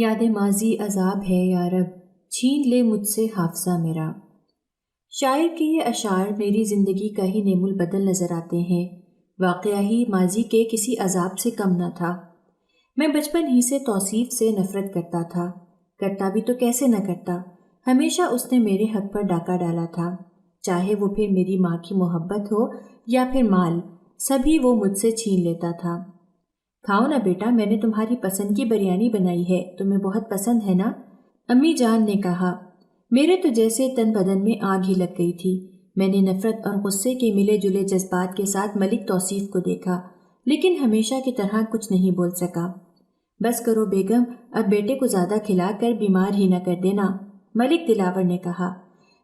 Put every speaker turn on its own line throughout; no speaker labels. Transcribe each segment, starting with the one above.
یاد ماضی عذاب ہے یا رب، چھین لے مجھ سے حافظہ میرا۔ شاعر کے یہ اشعار میری زندگی کا ہی نعم البدل نظر آتے ہیں۔ واقعہ ہی ماضی کے کسی عذاب سے کم نہ تھا۔ میں بچپن ہی سے توصیف سے نفرت کرتا تھا، کرتا بھی تو کیسے نہ کرتا۔ ہمیشہ اس نے میرے حق پر ڈاکہ ڈالا تھا، چاہے وہ پھر میری ماں کی محبت ہو یا پھر مال، سبھی وہ مجھ سے چھین لیتا تھا۔ کھاؤ نا بیٹا، میں نے تمہاری پسند کی بریانی بنائی ہے، تمہیں بہت پسند ہے نا؟ امی جان نے کہا۔ میرے تو جیسے تن بدن میں آگ ہی لگ گئی تھی۔ میں نے نفرت اور غصے کے ملے جلے جذبات کے ساتھ ملک توصیف کو دیکھا، لیکن ہمیشہ کی طرح کچھ نہیں بول سکا۔ بس کرو بیگم، اب بیٹے کو زیادہ کھلا کر بیمار ہی نہ کر دینا، ملک دلاور نے کہا۔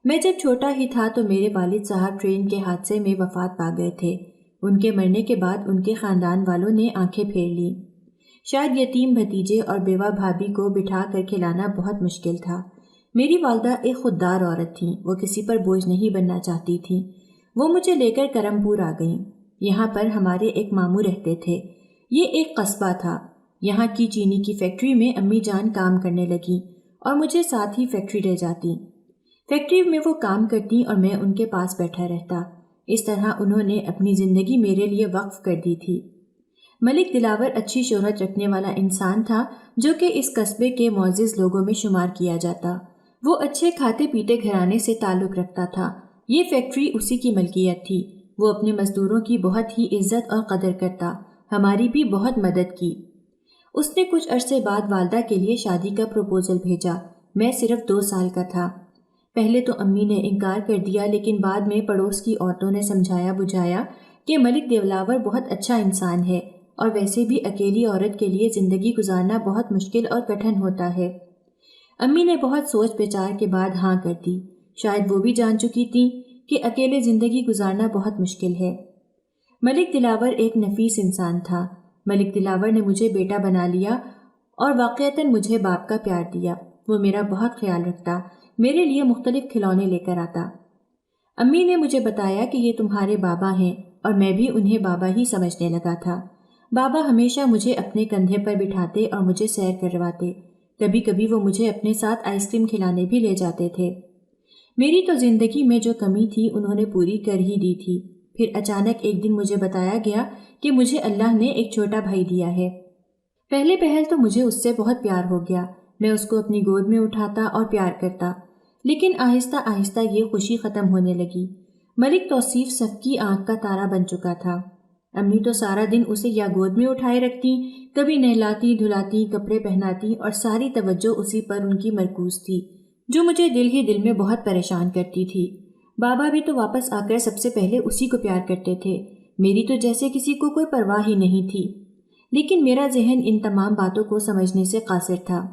میں جب چھوٹا ہی تھا تو میرے والد صاحب ٹرین کے حادثے میں وفات پا گئے تھے۔ ان کے مرنے کے بعد ان کے خاندان والوں نے آنکھیں پھیر لیں۔ شاید یتیم بھتیجے اور بیوہ بھابھی کو بٹھا کر کھلانا بہت مشکل تھا۔ میری والدہ ایک خوددار عورت تھیں، وہ کسی پر بوجھ نہیں بننا چاہتی تھیں۔ وہ مجھے لے کر کرم پور آ گئیں۔ یہاں پر ہمارے ایک ماموں رہتے تھے۔ یہ ایک قصبہ تھا۔ یہاں کی چینی کی فیکٹری میں امی جان کام کرنے لگیں اور مجھے ساتھ ہی فیکٹری لے جاتی۔ فیکٹری میں وہ کام کرتی اور میں ان کے پاس بیٹھا رہتا۔ اس طرح انہوں نے اپنی زندگی میرے لیے وقف کر دی تھی۔ ملک دلاور اچھی شہرت رکھنے والا انسان تھا، جو کہ اس قصبے کے معزز لوگوں میں شمار کیا جاتا۔ وہ اچھے کھاتے پیتے گھرانے سے تعلق رکھتا تھا۔ یہ فیکٹری اسی کی ملکیت تھی۔ وہ اپنے مزدوروں کی بہت ہی عزت اور قدر کرتا، ہماری بھی بہت مدد کی۔ اس نے کچھ عرصے بعد والدہ کے لیے شادی کا پروپوزل بھیجا۔ میں صرف 2 سال کا تھا۔ پہلے تو امی نے انکار کر دیا، لیکن بعد میں پڑوس کی عورتوں نے سمجھایا بجھایا کہ ملک دلاور بہت اچھا انسان ہے، اور ویسے بھی اکیلی عورت کے لیے زندگی گزارنا بہت مشکل اور کٹھن ہوتا ہے۔ امی نے بہت سوچ بچار کے بعد ہاں کر دی۔ شاید وہ بھی جان چکی تھیں کہ اکیلے زندگی گزارنا بہت مشکل ہے۔ ملک دلاور ایک نفیس انسان تھا۔ ملک دلاور نے مجھے بیٹا بنا لیا اور واقعتاً مجھے باپ کا پیار دیا۔ وہ میرا بہت خیال رکھتا، میرے لیے مختلف کھلونے لے کر آتا۔ امی نے مجھے بتایا کہ یہ تمہارے بابا ہیں، اور میں بھی انہیں بابا ہی سمجھنے لگا تھا۔ بابا ہمیشہ مجھے اپنے کندھے پر بٹھاتے اور مجھے سیر کرواتے۔ کبھی کبھی وہ مجھے اپنے ساتھ آئس کریم کھلانے بھی لے جاتے تھے۔ میری تو زندگی میں جو کمی تھی انہوں نے پوری کر ہی دی تھی۔ پھر اچانک ایک دن مجھے بتایا گیا کہ مجھے اللہ نے ایک چھوٹا بھائی دیا ہے۔ پہلے پہل تو مجھے اس سے بہت پیار ہو گیا۔ میں اس کو اپنی گود میں اٹھاتا اور پیار کرتا، لیکن آہستہ آہستہ یہ خوشی ختم ہونے لگی۔ ملک توصیف سب کی آنکھ کا تارا بن چکا تھا۔ امی تو سارا دن اسے یا گود میں اٹھائے رکھتی، کبھی نہلاتی دھلاتی، کپڑے پہناتی، اور ساری توجہ اسی پر ان کی مرکوز تھی، جو مجھے دل ہی دل میں بہت پریشان کرتی تھی۔ بابا بھی تو واپس آ کر سب سے پہلے اسی کو پیار کرتے تھے۔ میری تو جیسے کسی کو کوئی پرواہ ہی نہیں تھی، لیکن میرا ذہن ان تمام باتوں کو سمجھنے سے قاصر تھا۔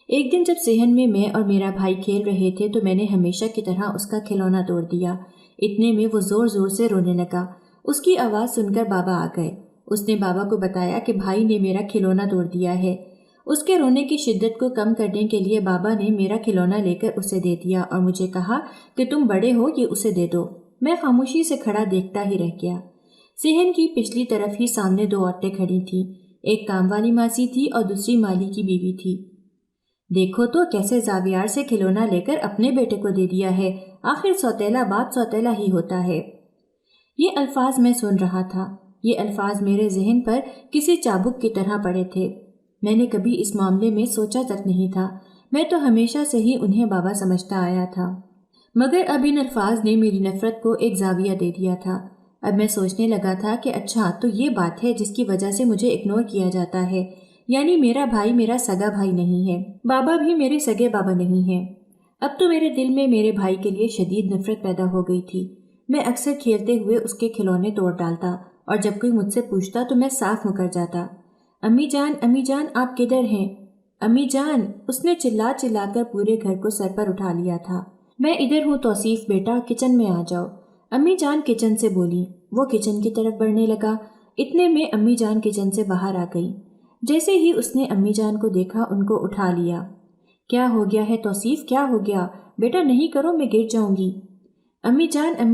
ایک دن جب صحن میں اور میرا بھائی کھیل رہے تھے تو میں نے ہمیشہ کی طرح اس کا کھلونا توڑ دیا۔ اتنے میں وہ زور زور سے رونے لگا۔ اس کی آواز سن کر بابا آ گئے۔ اس نے بابا کو بتایا کہ بھائی نے میرا کھلونا توڑ دیا ہے۔ اس کے رونے کی شدت کو کم کرنے کے لیے بابا نے میرا کھلونا لے کر اسے دے دیا اور مجھے کہا کہ تم بڑے ہو، یہ اسے دے دو۔ میں خاموشی سے کھڑا دیکھتا ہی رہ گیا۔ صحن کی پچھلی طرف ہی سامنے 2 عورتیں کھڑی تھیں۔ ایک کام والی ماسی تھی اور دوسری مالی کی بیوی تھی۔ دیکھو تو کیسے زاویار سے کھلونا لے کر اپنے بیٹے کو دے دیا ہے، آخر سوتیلا باپ سوتیلا ہی ہوتا ہے۔ یہ الفاظ میں سن رہا تھا۔ یہ الفاظ میرے ذہن پر کسی چابک کی طرح پڑے تھے۔ میں نے کبھی اس معاملے میں سوچا تک نہیں تھا۔ میں تو ہمیشہ سے ہی انہیں بابا سمجھتا آیا تھا، مگر اب ان الفاظ نے میری نفرت کو ایک زاویہ دے دیا تھا۔ اب میں سوچنے لگا تھا کہ اچھا تو یہ بات ہے جس کی وجہ سے مجھے اگنور کیا جاتا ہے، یعنی میرا بھائی میرا سگا بھائی نہیں ہے، بابا بھی میرے سگے بابا نہیں ہیں۔ اب تو میرے دل میں میرے بھائی کے لیے شدید نفرت پیدا ہو گئی تھی۔ میں اکثر کھیلتے ہوئے اس کے کھلونے توڑ ڈالتا، اور جب کوئی مجھ سے پوچھتا تو میں صاف مکر جاتا۔ امی جان آپ کدھر ہیں؟ امی جان! اس نے چلا چلا کر پورے گھر کو سر پر اٹھا لیا تھا۔ میں ادھر ہوں توصیف بیٹا، کچن میں آ جاؤ۔ امی جان کچن سے بولی۔ وہ کچن کی طرف بڑھنے لگا۔ اتنے میں امی جان کچن سے باہر آ گئی۔ جیسے ہی اس نے امی جان کو دیکھا ان کو اٹھا لیا۔ کیا ہو گیا ہے توصیف، کیا ہو گیا؟ بیٹا نہیں کرو، میں گر جاؤں گی۔ امی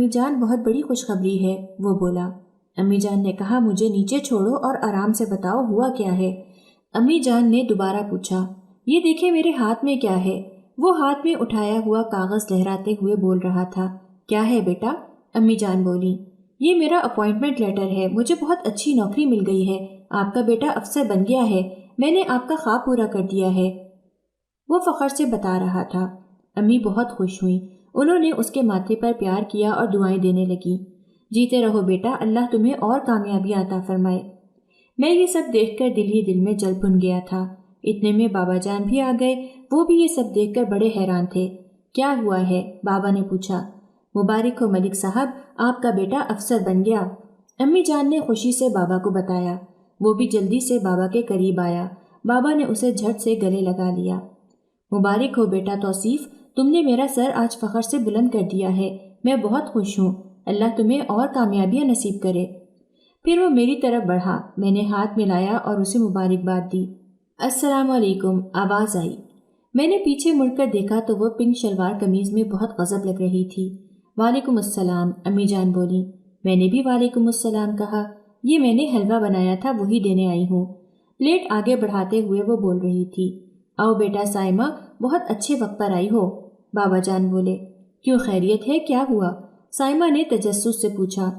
جان بہت بڑی خوشخبری ہے، وہ بولا۔ امی جان نے کہا مجھے نیچے چھوڑو اور آرام سے بتاؤ ہوا کیا ہے۔ امی جان نے دوبارہ پوچھا۔ یہ دیکھیں میرے ہاتھ میں کیا ہے۔ وہ ہاتھ میں اٹھایا ہوا کاغذ لہراتے ہوئے بول رہا تھا۔ کیا ہے بیٹا؟ امی جان بولی۔ یہ میرا اپوائنٹمنٹ لیٹر ہے، مجھے بہت اچھی نوکری مل گئی ہے، آپ کا بیٹا افسر بن گیا ہے، میں نے آپ کا خواب پورا کر دیا ہے، وہ فخر سے بتا رہا تھا۔ امی بہت خوش ہوئیں، انہوں نے اس کے ماتھے پر پیار کیا اور دعائیں دینے لگیں۔ جیتے رہو بیٹا، اللہ تمہیں اور کامیابی عطا فرمائے۔ میں یہ سب دیکھ کر دل ہی دل میں جل بھن گیا تھا۔ اتنے میں بابا جان بھی آ گئے، وہ بھی یہ سب دیکھ کر بڑے حیران تھے۔ کیا ہوا ہے؟ بابا نے پوچھا۔ مبارک ہو ملک صاحب، آپ کا بیٹا افسر بن گیا، امی جان نے خوشی سے بابا کو بتایا۔ وہ بھی جلدی سے بابا کے قریب آیا، بابا نے اسے جھٹ سے گلے لگا لیا۔ مبارک ہو بیٹا توصیف، تم نے میرا سر آج فخر سے بلند کر دیا ہے، میں بہت خوش ہوں، اللہ تمہیں اور کامیابیاں نصیب کرے۔ پھر وہ میری طرف بڑھا، میں نے ہاتھ ملایا اور اسے مبارکباد دی۔ السلام علیکم، آواز آئی۔ میں نے پیچھے مڑ کر دیکھا تو وہ پنک شلوار قمیض میں بہت غضب لگ رہی تھی۔ وعلیکم السلام، امی جان بولی۔ میں نے بھی وعلیکم السلام کہا۔ یہ میں نے حلوہ بنایا تھا، وہی دینے آئی ہوں۔ پلیٹ آگے بڑھاتے ہوئے وہ بول رہی تھی۔ آؤ بیٹا سائمہ، بہت اچھے وقت پر آئی ہو، بابا جان بولے۔ کیوں، خیریت ہے؟ کیا ہوا؟ سائمہ نے تجسس سے پوچھا۔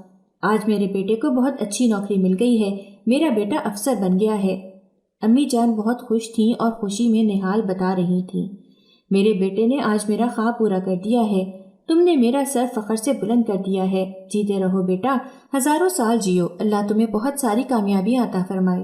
آج میرے بیٹے کو بہت اچھی نوکری مل گئی ہے، میرا بیٹا افسر بن گیا ہے۔ امی جان بہت خوش تھیں اور خوشی میں نہال بتا رہی تھیں۔ میرے بیٹے نے آج میرا خواب پورا کر دیا ہے، تم نے میرا سر فخر سے بلند کر دیا ہے، جیتے رہو بیٹا، ہزاروں سال جیو، اللہ تمہیں بہت ساری کامیابیاں عطا فرمائے۔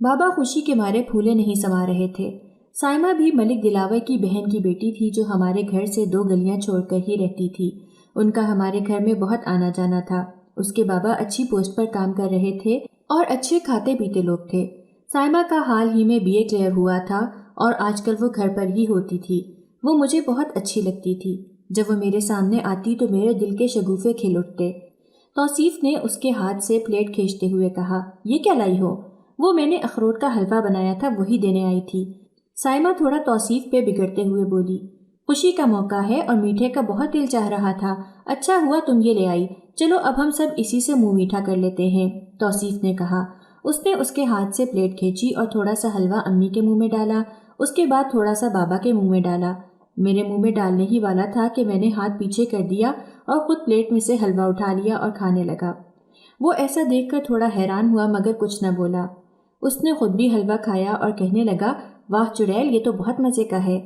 بابا خوشی کے مارے پھولے نہیں سما رہے تھے۔ سائمہ بھی ملک دلاور کی بہن کی بیٹی تھی جو ہمارے گھر سے 2 گلیاں چھوڑ کر ہی رہتی تھی۔ ان کا ہمارے گھر میں بہت آنا جانا تھا۔ اس کے بابا اچھی پوسٹ پر کام کر رہے تھے اور اچھے کھاتے پیتے لوگ تھے۔ سائمہ کا حال ہی میں BA کلیئر ہوا تھا اور آج کل وہ گھر پر ہی ہوتی تھی۔ وہ مجھے بہت اچھی لگتی تھی، جب وہ میرے سامنے آتی تو میرے دل کے شگوفے کھل اٹھتے۔ توصیف نے اس کے ہاتھ سے پلیٹ کھینچتے ہوئے کہا، یہ کیا لائی ہو؟ وہ میں نے اخروٹ کا حلوہ بنایا تھا، وہی دینے آئی تھی۔ سائمہ تھوڑا توصیف پہ بگڑتے ہوئے بولی، خوشی کا موقع ہے اور میٹھے کا بہت دل چاہ رہا تھا، اچھا ہوا تم یہ لے آئی، چلو اب ہم سب اسی سے منہ میٹھا کر لیتے ہیں، توصیف نے کہا۔ اس نے اس کے ہاتھ سے پلیٹ کھینچی اور تھوڑا سا حلوہ امی کے منہ میں ڈالا، اس کے بعد تھوڑا سا بابا کے منہ میں ڈالا۔ میرے منہ میں ڈالنے ہی والا تھا کہ میں نے ہاتھ پیچھے کر دیا اور خود پلیٹ میں سے حلوہ اٹھا لیا اور کھانے لگا۔ وہ ایسا دیکھ کر تھوڑا حیران ہوا مگر کچھ نہ بولا۔ اس نے خود بھی حلوہ کھایا اور کہنے لگا، واہ چڑیل، یہ تو بہت مزے کا ہے۔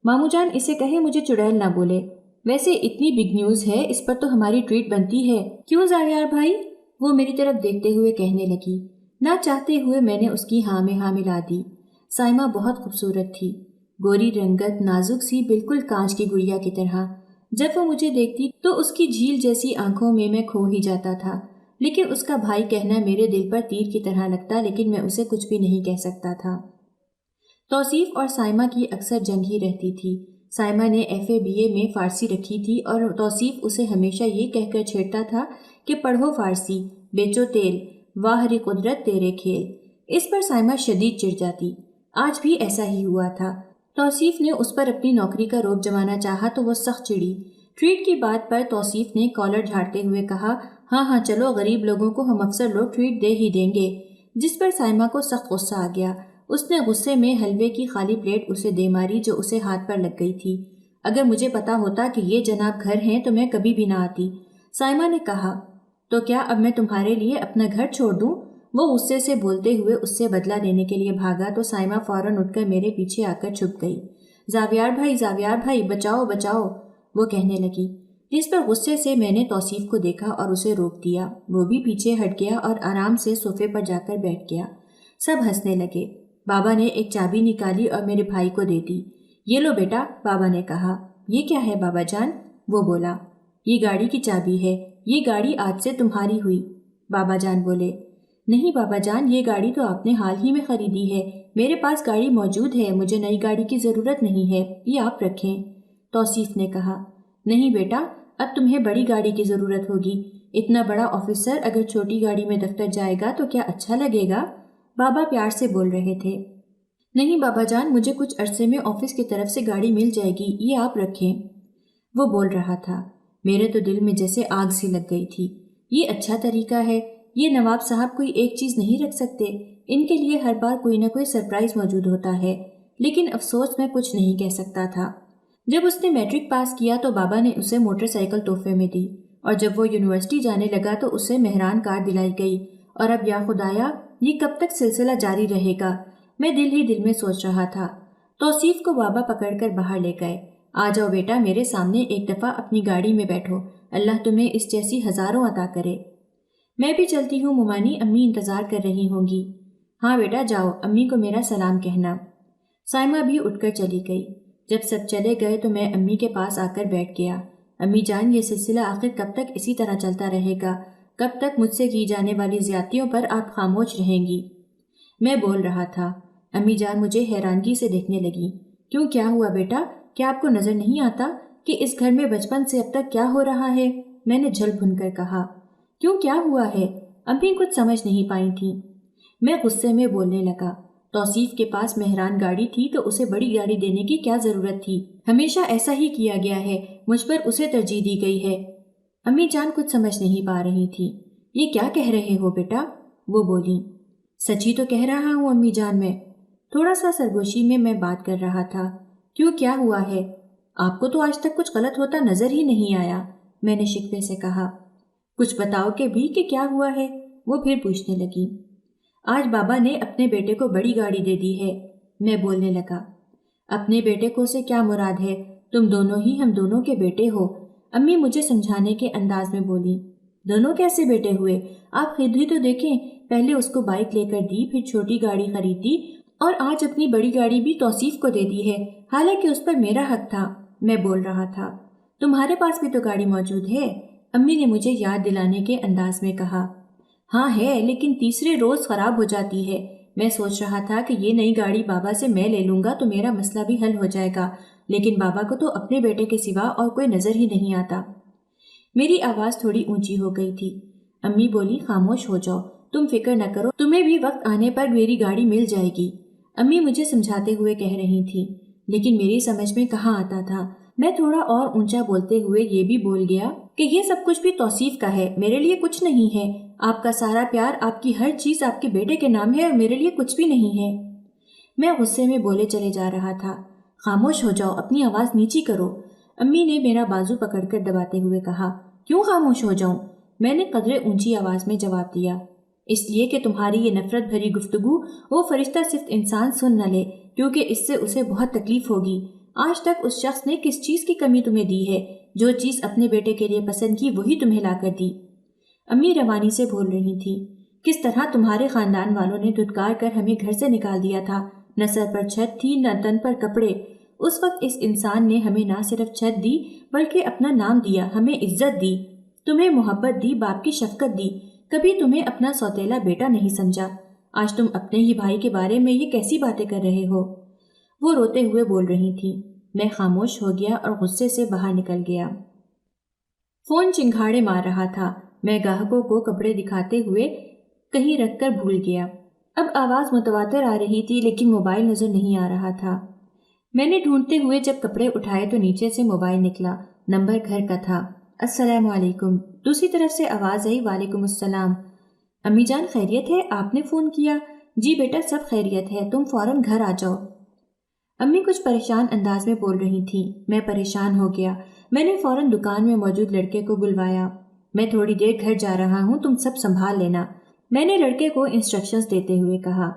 ماموں جان اسے کہے مجھے چڑیل نہ بولے، ویسے اتنی بگ نیوز ہے، اس پر تو ہماری ٹریٹ بنتی ہے، کیوں زاویار بھائی؟ وہ میری طرف دیکھتے ہوئے کہنے لگی۔ نہ چاہتے ہوئے میں نے اس کی ہاں میں ہاں ملا دی۔ سائمہ بہت خوبصورت تھی، گوری رنگت، نازک سی، بالکل کانچ کی گڑیا کی طرح۔ جب وہ مجھے دیکھتی تو اس کی جھیل جیسی آنکھوں میں کھو ہی جاتا تھا، لیکن اس کا بھائی کہنا میرے دل پر تیر کی طرح لگتا، لیکن میں اسے کچھ بھی نہیں کہہ سکتا تھا۔ توصیف اور سائمہ کی اکثر جنگ ہی رہتی تھی۔ سائمہ نے FA BA میں فارسی رکھی تھی اور توصیف اسے ہمیشہ یہ کہہ کر چھیڑتا تھا کہ پڑھو فارسی، بیچو تیل، واہ ہری قدرت تیرے کھیل۔ اس پر سائمہ شدید چڑ جاتی۔ آج بھی ایسا ہی ہوا تھا۔ توصیف نے اس پر اپنی نوکری کا روب جمانا چاہا تو وہ سخت چڑی۔ ٹریٹ کی بات پر توصیف نے کالر جھاڑتے ہوئے کہا، ہاں ہاں چلو، غریب لوگوں کو ہم افسر لوگ ٹریٹ دے ہی دیں گے، جس پر سائمہ کو سخت غصہ آ گیا۔ اس نے غصے میں حلوے کی خالی پلیٹ اسے دے ماری جو اسے ہاتھ پر لگ گئی تھی۔ اگر مجھے پتا ہوتا کہ یہ جناب گھر ہیں تو میں کبھی بھی نہ آتی، سائمہ نے کہا۔ تو کیا اب میں تمہارے لیے اپنا گھر چھوڑ دوں؟ وہ غصے سے بولتے ہوئے اس سے بدلہ لینے کے لیے بھاگا تو سائمہ فوراً اٹھ کر میرے پیچھے آ کر چھپ گئی۔ زاویار بھائی، بچاؤ بچاؤ، وہ کہنے لگی، جس پر غصے سے میں نے توصیف کو دیکھا اور اسے روک دیا۔ وہ بھی پیچھے ہٹ گیا اور آرام سے صوفے پر جا کر بیٹھ گیا۔ سب ہنسنے لگے۔ بابا نے ایک چابی نکالی اور میرے بھائی کو دے دی۔ یہ لو بیٹا، بابا نے کہا۔ یہ کیا ہے بابا جان؟ وہ بولا۔ یہ گاڑی کی چابی ہے، یہ گاڑی آج سے تمہاری ہوئی، بابا جان بولے۔ نہیں بابا جان، یہ گاڑی تو آپ نے حال ہی میں خریدی ہے، میرے پاس گاڑی موجود ہے، مجھے نئی گاڑی کی ضرورت نہیں ہے، یہ آپ رکھیں، توصیف نے کہا۔ نہیں بیٹا، اب تمہیں بڑی گاڑی کی ضرورت ہوگی، اتنا بڑا آفیسر اگر چھوٹی گاڑی میں دفتر جائے گا تو کیا اچھا لگے گا؟ بابا پیار سے بول رہے تھے۔ نہیں بابا جان، مجھے کچھ عرصے میں آفس کی طرف سے گاڑی مل جائے گی، یہ آپ رکھیں، وہ بول رہا تھا۔ میرے تو دل میں جیسے آگ سی لگ گئی تھی۔ یہ اچھا طریقہ ہے، یہ نواب صاحب کوئی ایک چیز نہیں رکھ سکتے، ان کے لیے ہر بار کوئی نہ کوئی سرپرائز موجود ہوتا ہے، لیکن افسوس میں کچھ نہیں کہہ سکتا تھا۔ جب اس نے میٹرک پاس کیا تو بابا نے اسے موٹر سائیکل تحفے میں دی، اور جب وہ یونیورسٹی جانے لگا تو اسے مہران کار دلائی گئی۔ اور اب یا خدایا، یہ کب تک سلسلہ جاری رہے گا؟ میں دل ہی دل میں سوچ رہا تھا۔ توصیف کو بابا پکڑ کر باہر لے گئے۔ آ جاؤ بیٹا، میرے سامنے ایک دفعہ اپنی گاڑی میں بیٹھو، اللہ تمہیں اس جیسی ہزاروں عطا کرے۔ میں بھی چلتی ہوں ممانی، امی انتظار کر رہی ہوں گی۔ ہاں بیٹا جاؤ، امی کو میرا سلام کہنا۔ سائمہ بھی اٹھ کر چلی گئی۔ جب سب چلے گئے تو میں امی کے پاس آ کر بیٹھ گیا۔ امی جان، یہ سلسلہ آخر کب تک اسی طرح چلتا رہے گا؟ کب تک مجھ سے کی جانے والی زیادتیوں پر آپ خاموش رہیں گی؟ میں بول رہا تھا۔ امی جان مجھے حیرانگی سے دیکھنے لگی۔ کیوں، کیا ہوا بیٹا؟ کیا آپ کو نظر نہیں آتا کہ اس گھر میں بچپن سے اب تک کیا ہو رہا ہے؟ میں نے جھل بھن کر کہا۔ کیوں، کیا ہوا ہے؟ امی کچھ سمجھ نہیں پائی تھیں۔ میں غصے میں بولنے لگا۔ توصیف کے پاس مہران گاڑی تھی تو اسے بڑی گاڑی دینے کی کیا ضرورت تھی؟ ہمیشہ ایسا ہی کیا گیا ہے، مجھ پر اسے ترجیح دی گئی ہے۔ امی جان کچھ سمجھ نہیں پا رہی تھی۔ یہ کیا کہہ رہے ہو بیٹا؟ وہ بولی۔ سچی تو کہہ رہا ہوں امی جان، میں تھوڑا سا سرگوشی میں بات کر رہا تھا۔ کیوں، کیا ہوا ہے؟ آپ کو تو آج تک کچھ غلط ہوتا نظر ہی نہیں آیا، میں نے شکوے سے کہا۔ کچھ بتاؤ کہ بھی کہ کیا ہوا ہے؟ وہ پھر پوچھنے لگی۔ آج بابا نے اپنے بیٹے کو بڑی گاڑی دے دی ہے، میں بولنے لگا۔ اپنے بیٹے کو سے کیا مراد ہے؟ تم دونوں ہی ہم دونوں کے بیٹے ہو، امی مجھے سمجھانے کے انداز میں بولی۔ دونوں کیسے بیٹے ہوئے؟ آپ خود ہی تو دیکھیں، پہلے اس کو بائک لے کر دی، پھر چھوٹی گاڑی خرید دی، اور آج اپنی بڑی گاڑی بھی توصیف کو دے دی ہے، حالانکہ اس پر میرا حق تھا، میں بول رہا تھا۔ تمہارے پاس بھی تو گاڑی موجود ہے، امی نے مجھے یاد دلانے کے انداز میں کہا۔ ہاں ہے، لیکن تیسرے روز خراب ہو جاتی ہے۔ میں سوچ رہا تھا کہ یہ نئی گاڑی بابا سے میں لے لوں گا تو میرا مسئلہ بھی حل ہو جائے گا، لیکن بابا کو تو اپنے بیٹے کے سوا اور کوئی نظر ہی نہیں آتا۔ میری آواز تھوڑی اونچی ہو گئی تھی۔ امی بولی، خاموش ہو جاؤ، تم فکر نہ کرو، تمہیں بھی وقت آنے پر میری گاڑی مل جائے گی، امی مجھے سمجھاتے ہوئے کہہ رہی تھی، لیکن میری سمجھ میں کہاں آتا تھا۔ میں تھوڑا اور اونچا بولتے ہوئے یہ بھی بول گیا کہ یہ سب کچھ بھی توصیف کا ہے، میرے لیے کچھ نہیں ہے، آپ کا سارا پیار، آپ کی ہر چیز آپ کے بیٹے کے نام ہے، اور میرے لیے کچھ بھی نہیں ہے۔ میں غصے میں بولے چلے جا رہا تھا۔ خاموش ہو جاؤ، اپنی آواز نیچی کرو، امی نے میرا بازو پکڑ کر دباتے ہوئے کہا۔ کیوں خاموش ہو جاؤں؟ میں نے قدرے اونچی آواز میں جواب دیا۔ اس لیے کہ تمہاری یہ نفرت بھری گفتگو وہ فرشتہ صرف انسان سن نہ لے، کیونکہ اس سے اسے بہت تکلیف ہوگی۔ آج تک اس شخص نے کس چیز کی کمی تمہیں دی ہے؟ جو چیز اپنے بیٹے کے لیے پسند کی وہی تمہیں لا کر دی۔ امی روانی سے بول رہی تھی۔ کس طرح تمہارے خاندان والوں نے دھتکار کر ہمیں گھر سے نکال دیا تھا، نہ سر پر چھت تھی، نہ تن پر کپڑے۔ اس وقت اس انسان نے ہمیں نہ صرف چھت دی بلکہ اپنا نام دیا، ہمیں عزت دی، تمہیں محبت دی، باپ کی شفقت دی، کبھی تمہیں اپنا سوتیلا بیٹا نہیں سمجھا۔ آج تم اپنے ہی بھائی کے بارے میں یہ کیسی باتیں کر رہے ہو؟ وہ روتے ہوئے بول رہی تھی۔ میں خاموش ہو گیا اور غصے سے باہر نکل گیا۔ فون چنگھاڑے مار رہا تھا۔ میں گاہکوں کو کپڑے دکھاتے ہوئے کہیں رکھ کر بھول گیا۔ اب آواز متواتر آ رہی تھی لیکن موبائل نظر نہیں آ رہا تھا۔ میں نے ڈھونڈتے ہوئے جب کپڑے اٹھائے تو نیچے سے موبائل نکلا، نمبر گھر کا تھا۔ السلام علیکم، دوسری طرف سے آواز آئی۔ وعلیکم السلام۔ امی جان خیریت ہے؟ آپ نے فون کیا؟ جی بیٹا سب خیریت ہے، تم فوراً گھر آ جاؤ۔ امی کچھ پریشان انداز میں بول رہی تھیں۔ میں پریشان ہو گیا۔ میں نے فوراً دکان میں موجود لڑکے کو بلوایا۔ میں تھوڑی دیر گھر جا رہا ہوں، تم سب سنبھال لینا، میں نے لڑکے کو انسٹرکشنز دیتے ہوئے کہا۔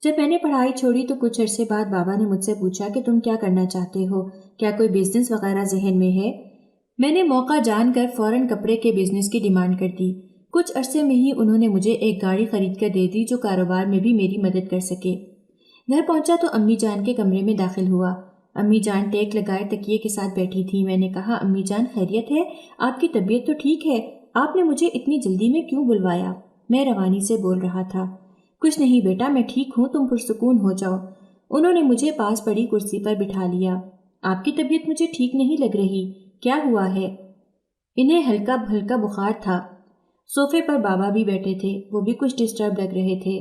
جب میں نے پڑھائی چھوڑی تو کچھ عرصے بعد بابا نے مجھ سے پوچھا کہ تم کیا کرنا چاہتے ہو، کیا کوئی بزنس وغیرہ ذہن میں ہے؟ میں نے موقع جان کر فوراً کپڑے کے بزنس کی ڈیمانڈ کر دی۔ کچھ عرصے میں ہی انہوں نے مجھے ایک گاڑی خرید کر دے دی جو کاروبار میں بھی میری مدد کر سکے۔ گھر پہنچا تو امی جان کے کمرے میں داخل ہوا۔ امی جان ٹیک لگائے تکیے کے ساتھ بیٹھی تھی۔ میں نے کہا، امی جان خیریت ہے؟ آپ کی طبیعت تو ٹھیک ہے؟ آپ نے مجھے اتنی جلدی میں کیوں بلوایا؟ میں روانی سے بول رہا تھا۔ کچھ نہیں بیٹا، میں ٹھیک ہوں، تم پرسکون ہو جاؤ۔ انہوں نے مجھے پاس پڑی کرسی پر بٹھا لیا۔ آپ کی طبیعت مجھے ٹھیک نہیں لگ رہی، کیا ہوا ہے؟ انہیں ہلکا ہلکا بخار تھا۔ صوفے پر بابا بھی بیٹھے تھے، وہ بھی کچھ ڈسٹرب لگ رہے تھے۔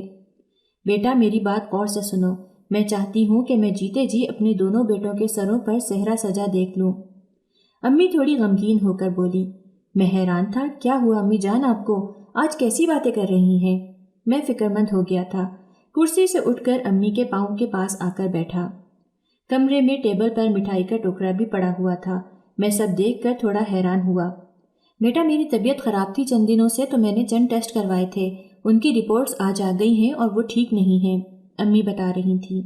بیٹا میری بات غور سے سنو، میں چاہتی ہوں کہ میں جیتے جی اپنے دونوں بیٹوں کے سروں پر صحرا سجا دیکھ لوں۔ امی تھوڑی غمگین ہو کر بولی۔ میں حیران تھا، کیا ہوا امی جان آپ کو؟ آج کیسی باتیں کر رہی ہیں؟ میں فکر مند ہو گیا تھا۔ کرسی سے اٹھ کر امی کے پاؤں کے پاس آ کر بیٹھا۔ کمرے میں ٹیبل پر مٹھائی کا ٹکڑا بھی پڑا ہوا تھا۔ میں سب دیکھ کر تھوڑا حیران ہوا۔ بیٹا میری طبیعت خراب تھی چند دنوں سے، تو میں نے چند ٹیسٹ کروائے تھے، ان کی رپورٹس آج آ گئی ہیں اور وہ ٹھیک نہیں ہیں، امی بتا رہی تھی۔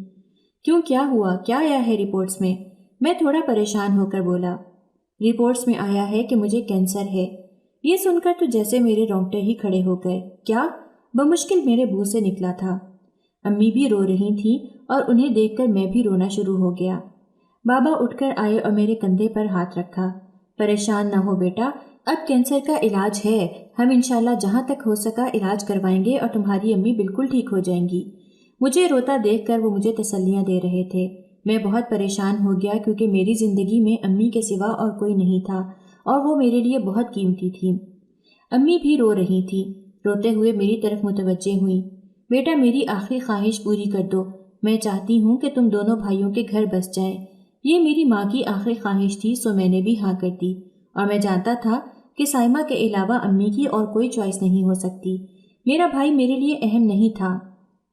کیوں، کیا ہوا؟ کیا آیا ہے رپورٹس میں؟ میں تھوڑا پریشان ہو کر بولا۔ رپورٹس میں آیا ہے کہ مجھے کینسر ہے۔ یہ سن کر تو جیسے میرے رونگٹے ہی کھڑے ہو گئے۔ کیا؟ بمشکل میرے منہ سے نکلا تھا۔ امی بھی رو رہی تھیں اور انہیں دیکھ کر میں بھی رونا شروع ہو گیا۔ بابا اٹھ کر آئے اور میرے کندھے پر ہاتھ رکھا۔ پریشان نہ ہو بیٹا، اب کینسر کا علاج ہے، ہم انشاءاللہ جہاں تک ہو سکا علاج کروائیں گے اور تمہاری امی بالکل ٹھیک ہو جائیں گی۔ مجھے روتا دیکھ کر وہ مجھے تسلیاں دے رہے تھے۔ میں بہت پریشان ہو گیا کیونکہ میری زندگی میں امی کے سوا اور کوئی نہیں تھا اور وہ میرے لیے بہت قیمتی تھی۔ امی بھی رو رہی تھی، روتے ہوئے میری طرف متوجہ ہوئیں۔ بیٹا میری آخری خواہش پوری کر دو، میں چاہتی ہوں کہ تم دونوں بھائیوں کے گھر بس جائیں۔ یہ میری ماں کی آخری خواہش تھی، سو میں نے بھی ہاں کر دی، اور میں جانتا تھا کہ سائمہ کے علاوہ امی کی اور کوئی چوائس نہیں ہو سکتی۔ میرا بھائی میرے لیے اہم نہیں تھا،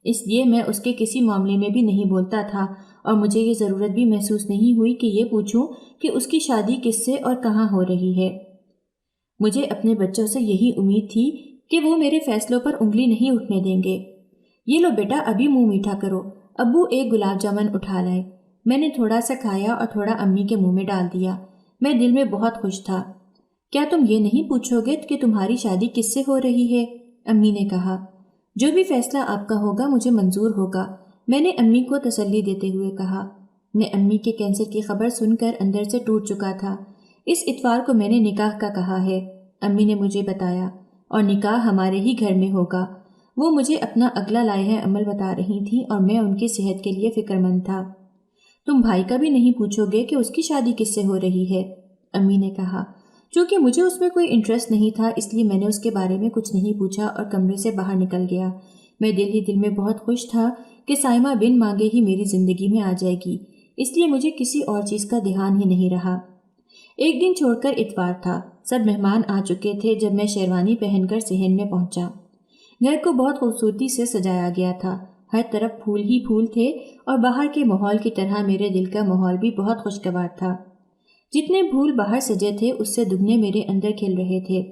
اس لیے میں اس کے کسی معاملے میں بھی نہیں بولتا تھا، اور مجھے یہ ضرورت بھی محسوس نہیں ہوئی کہ یہ پوچھوں کہ اس کی شادی کس سے اور کہاں ہو رہی ہے۔ مجھے اپنے بچوں سے یہی امید تھی کہ وہ میرے فیصلوں پر انگلی نہیں اٹھنے دیں گے۔ یہ لو بیٹا، ابھی منہ میٹھا کرو۔ ابو ایک گلاب جامن اٹھا لائے۔ میں نے تھوڑا سا کھایا اور تھوڑا امی کے منہ میں ڈال دیا۔ میں دل میں بہت خوش تھا۔ کیا تم یہ نہیں پوچھو گے کہ تمہاری شادی کس سے ہو رہی ہے؟ امی نے کہا۔ جو بھی فیصلہ آپ کا ہوگا مجھے منظور ہوگا، میں نے امی کو تسلی دیتے ہوئے کہا۔ میں امی کے کینسر کی خبر سن کر اندر سے ٹوٹ چکا تھا۔ اس اتوار کو میں نے نکاح کا کہا ہے، امی نے مجھے بتایا، اور نکاح ہمارے ہی گھر میں ہوگا۔ وہ مجھے اپنا اگلا لائحہ عمل بتا رہی تھیں اور میں ان کی صحت کے لیے فکر مند تھا۔ تم بھائی کا بھی نہیں پوچھو گے کہ اس کی شادی کس سے ہو رہی ہے؟ امی نے کہا۔ چونکہ مجھے اس میں کوئی انٹرسٹ نہیں تھا اس لیے میں نے اس کے بارے میں کچھ نہیں پوچھا اور کمرے سے باہر نکل گیا۔ میں دل ہی دل میں بہت خوش تھا کہ سائمہ بن مانگے ہی میری زندگی میں آ جائے گی، اس لیے مجھے کسی اور چیز کا دھیان ہی نہیں رہا۔ ایک دن چھوڑ کر اتوار تھا، سب مہمان آ چکے تھے جب میں شیروانی پہن کر صحن میں پہنچا۔ گھر کو بہت خوبصورتی سے سجایا گیا تھا، ہر طرف پھول ہی پھول تھے اور باہر کے ماحول کی طرح میرے دل کا ماحول بھی بہت خوشگوار تھا۔ جتنے پھول باہر سجے تھے اس سے دگنے میرے اندر کھل رہے تھے۔